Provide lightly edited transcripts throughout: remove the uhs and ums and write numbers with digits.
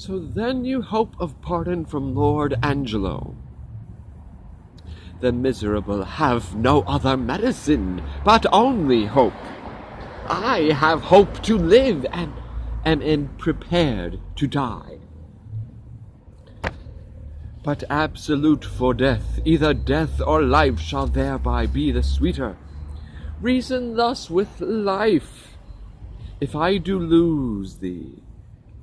So then you hope of pardon from Lord Angelo. The miserable have no other medicine, but only hope. I have hope to live, and am prepared to die. But absolute for death, either death or life shall thereby be the sweeter. Reason thus with life. If I do lose thee,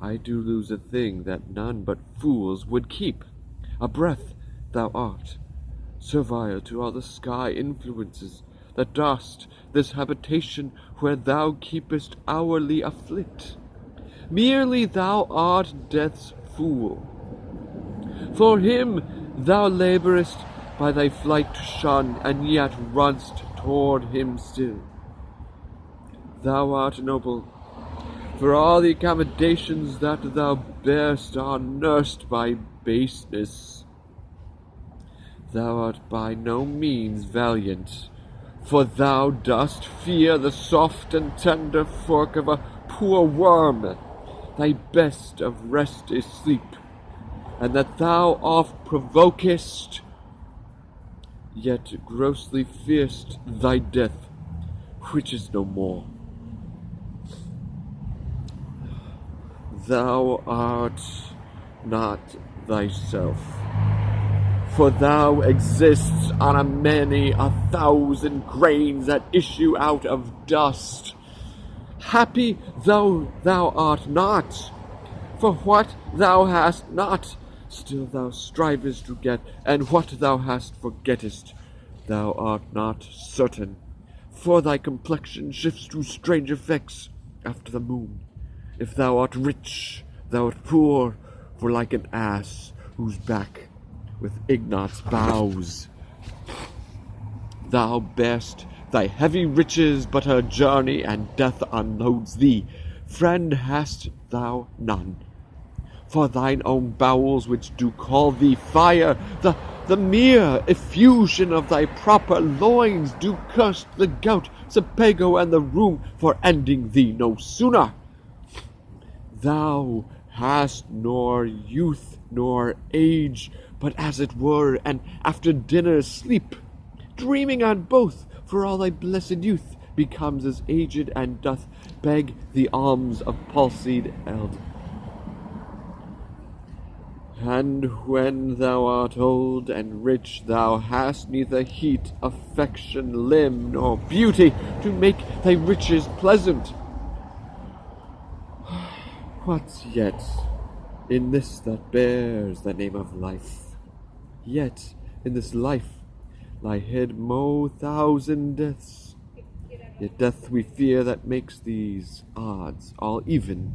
I do lose a thing that none but fools would keep. A breath thou art, servile to all the sky influences, that dost this habitation where thou keepest hourly afflict. Merely thou art death's fool. For him thou labourest by thy flight to shun, and yet runn'st toward him still. Thou art noble, for all the accommodations that thou bear'st are nursed by baseness. Thou art by no means valiant, for thou dost fear the soft and tender fork of a poor worm. Thy best of rest is sleep, and that thou oft provokest, yet grossly fear'st thy death, which is no more. Thou art not thyself, for thou exists on a many 1,000 grains that issue out of dust. Happy though thou art not, for what thou hast not, still thou strivest to get, and what thou hast forgettest. Thou art not certain, for thy complexion shifts to strange effects after the moon. If thou art rich, thou art poor, for like an ass whose back with ignots bows. Thou bear'st thy heavy riches, but her journey and death unloads thee. Friend hast thou none, for thine own bowels which do call thee fire, the mere effusion of thy proper loins do curse the gout, Sepago, and the rheum for ending thee no sooner. Thou hast nor youth nor age, but as it were an after dinner sleep, dreaming on both, for all thy blessed youth becomes as aged, and doth beg the alms of palsied eld. And when thou art old and rich, thou hast neither heat, affection, limb, nor beauty to make thy riches pleasant. What yet in this that bears the name of life? Yet in this life lie hid mo 1,000 deaths. Yet death we fear that makes these odds all even.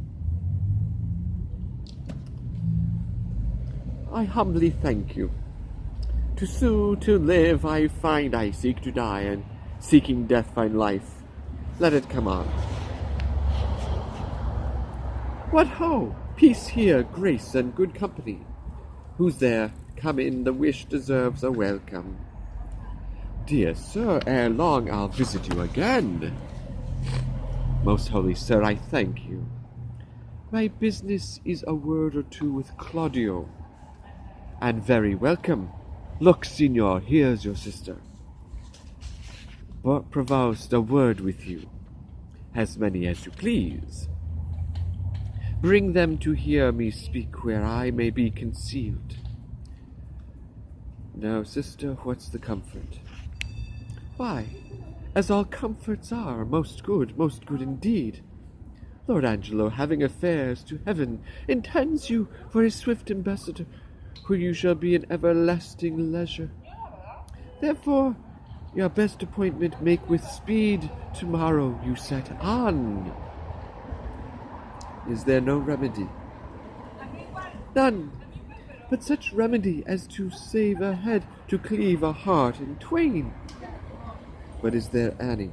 I humbly thank you. To sue, to live, I find I seek to die, and seeking death find life. Let it come on. What ho! Peace here, grace, and good company. Who's there? Come in, the wish deserves a welcome. Dear sir, ere long I'll visit you again. Most holy sir, I thank you. My business is a word or two with Claudio. And very welcome. Look, signor, here's your sister. But Provost, a word with you. As many as you please. Bring them to hear me speak where I may be concealed. Now, sister, what's the comfort? Why, as all comforts are, most good indeed. Lord Angelo, having affairs to heaven, intends you for his swift ambassador, where you shall be in everlasting leisure. Therefore, your best appointment make with speed. Tomorrow you set on. Is there no remedy? None, but such remedy as to save a head, to cleave a heart in twain. But is there any?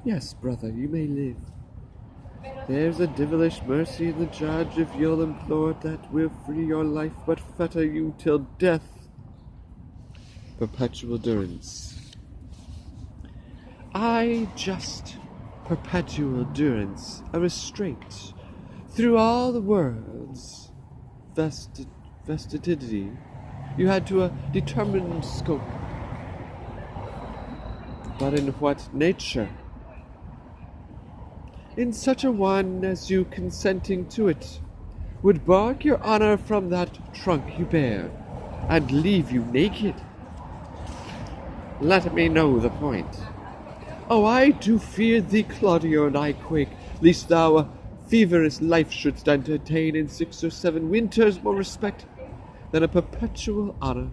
Yes, brother, you may live. There's a devilish mercy in the judge if you'll implore it, that will free your life, but fetter you till death. Perpetual durance. I just perpetual durance, a restraint through all the worlds. vastity, you had to a determined scope. But in what nature? In such a one as you consenting to it, would bark your honor from that trunk you bear, and leave you naked. Let me know the point. Oh, I do fear thee, Claudio, and I quake, lest thou a feverous life shouldst entertain in 6 or 7 winters more respect than a perpetual honor.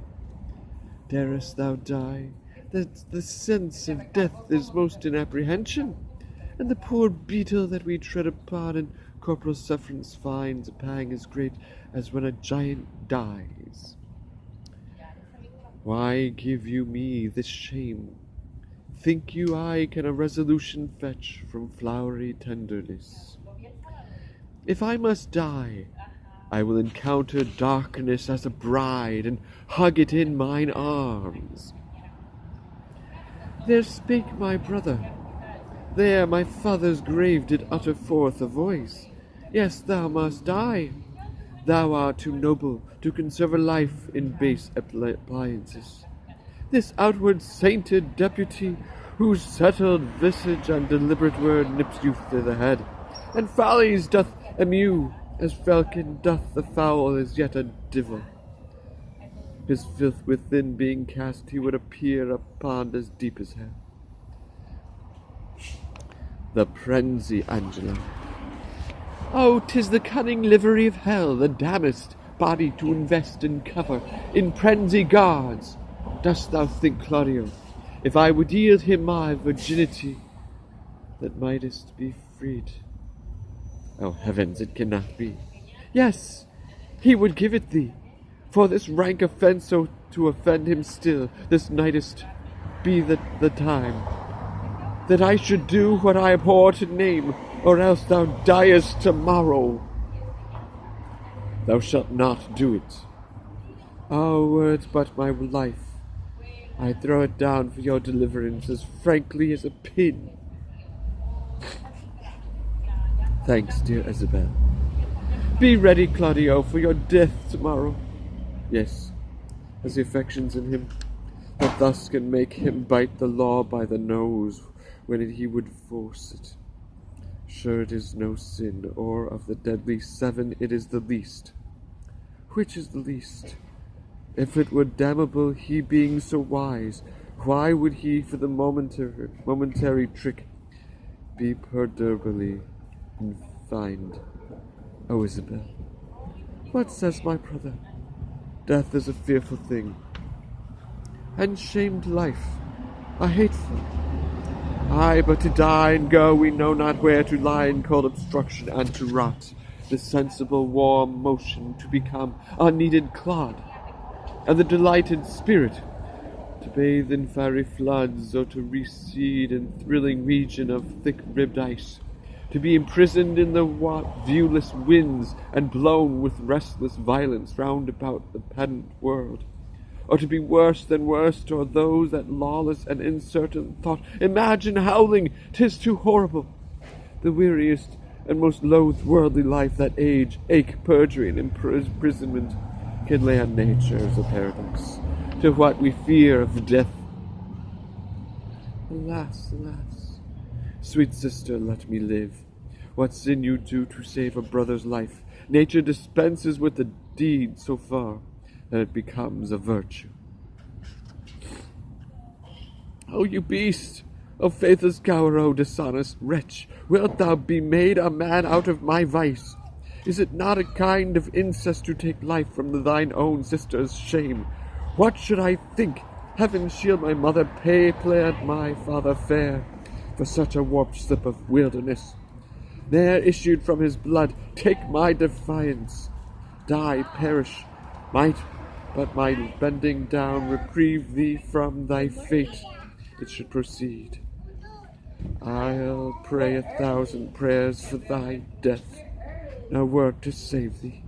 Darest thou die, that the sense of death is most in apprehension, and the poor beetle that we tread upon in corporal sufferance finds a pang as great as when a giant dies. Why give you me this shame? Think you I can a resolution fetch from flowery tenderness? If I must die, I will encounter darkness as a bride, and hug it in mine arms. There spake my brother. There my father's grave did utter forth a voice. Yes, thou must die. Thou art too noble to conserve a life in base appliances. This outward sainted deputy, whose settled visage and deliberate word nips youth to the head, and follies doth emew, as falcon doth the fowl as yet a divil. His filth within being cast, he would appear a pond as deep as hell. The Prenzy, Angela. Oh, 'tis the cunning livery of hell, the damnest body to invest and cover in Prenzy guards. Dost thou think, Claudio, if I would yield him my virginity, that mightest be freed? Oh, heavens, it cannot be. Yes, he would give it thee. For this rank offence, so to offend him still, this nightest be the time, that I should do what I abhor to name, or else thou diest tomorrow. Thou shalt not do it. Oh, were it but my life, I'd throw it down for your deliverance as frankly as a pin. Thanks, dear Isabel. Be ready, Claudio, for your death tomorrow. Yes, as the affections in him that thus can make him bite the law by the nose when he would force it. Sure it is no sin, or of the deadly 7 it is the least. Which is the least? If it were damnable, he being so wise, why would he for the momentary trick be perdurably confined? Oh, Isabel, what says my brother? Death is a fearful thing, and shamed life a hateful. Aye, but to die and go we know not where, to lie in cold obstruction and to rot, the sensible warm motion to become unneeded clod, and the delighted spirit to bathe in fiery floods, or to recede in thrilling region of thick-ribbed ice, to be imprisoned in the viewless winds and blown with restless violence round about the pedant world, or to be worse than worse toward those that lawless and uncertain thought imagine howling, 'tis too horrible. The weariest and most loathed worldly life that age, ache, perjury, and imprisonment can lay on nature as a paradox to what we fear of death. Alas, alas, sweet sister, let me live. What sin you do to save a brother's life, nature dispenses with the deed so far that it becomes a virtue. O you beast! O faithless coward! O dishonest wretch! Wilt thou be made a man out of my vice? Is it not a kind of incest to take life from thine own sister's shame? What should I think? Heaven shield my mother, play at my father fair, for such a warped slip of wilderness. Ne'er issued from his blood, take my defiance. Die, perish, might but my bending down reprieve thee from thy fate, it should proceed. I'll pray 1,000 prayers for thy death, no word to save thee.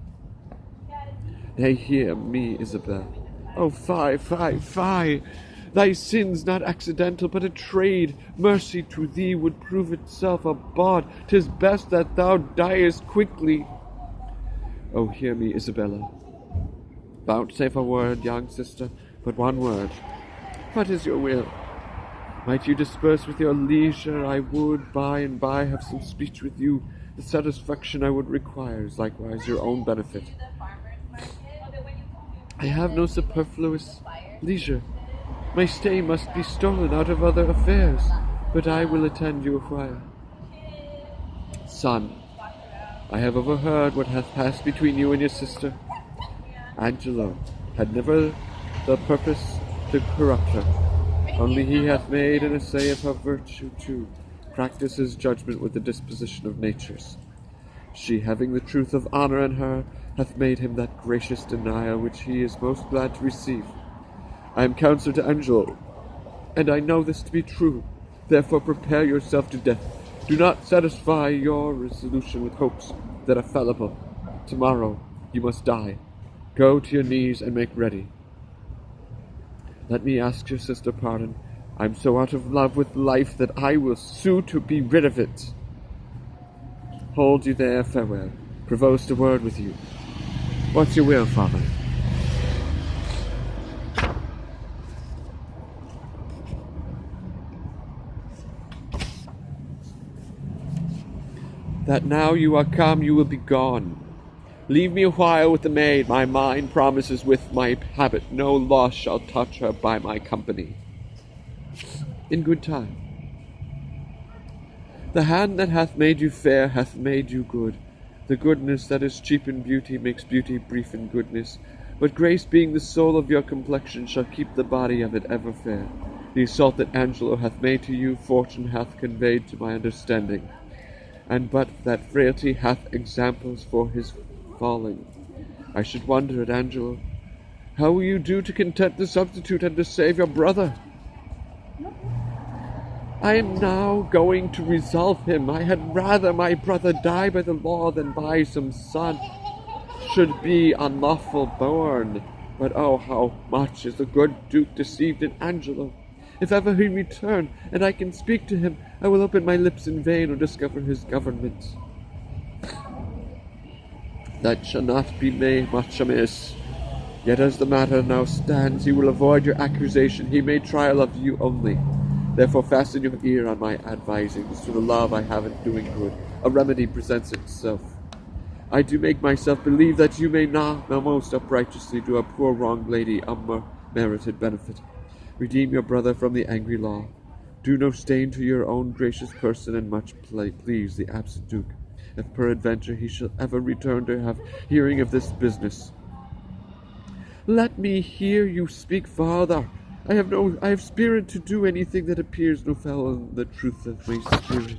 Nay, hear me, Isabel. Oh, fie, fie, fie! Thy sin's not accidental, but a trade. Mercy to thee would prove itself a bawd. 'Tis best that thou diest quickly. Oh, hear me, Isabella. Vouchsafe a word, young sister, but one word. What is your will? Might you disperse with your leisure, I would by and by have some speech with you. The satisfaction I would require is likewise your own benefit. I have no superfluous leisure. My stay must be stolen out of other affairs, but I will attend you a while. Son, I have overheard what hath passed between you and your sister. Angelo had never the purpose to corrupt her. Only he hath made an essay of her virtue to practice his judgment with the disposition of natures. She, having the truth of honour in her, hath made him that gracious denial which he is most glad to receive. I am counsellor to Angelo, and I know this to be true. Therefore prepare yourself to death. Do not satisfy your resolution with hopes that are fallible. Tomorrow you must die. Go to your knees and make ready. Let me ask your sister pardon. I am so out of love with life that I will sue to be rid of it. Hold you there, farewell. Provost, a word with you. What's your will, father? That now you are come, you will be gone. Leave me a while with the maid. My mind promises with my habit no loss shall touch her by my company. In good time. The hand that hath made you fair hath made you good. The goodness that is cheap in beauty makes beauty brief in goodness. But grace being the soul of your complexion shall keep the body of it ever fair. The assault that Angelo hath made to you, fortune hath conveyed to my understanding. And but that frailty hath examples for his falling. I should wonder at Angelo. How will you do to content the substitute and to save your brother? I am now going to resolve him. I had rather my brother die by the law than by some son should be unlawful born. But oh, how much is the good Duke deceived in Angelo! If ever he return, and I can speak to him, I will open my lips in vain or discover his government. That shall not be made much amiss. Yet as the matter now stands, he will avoid your accusation. He made trial of you only. Therefore fasten your ear on my advisings. To the love I have in doing good, a remedy presents itself. I do make myself believe that you may now most uprighteously do a poor wronged lady a merited benefit. Redeem your brother from the angry law. Do no stain to your own gracious person, and much please the absent Duke, if peradventure he shall ever return to have hearing of this business. Let me hear you speak, father. I have spirit to do anything that appears no foul in the truth of my spirit.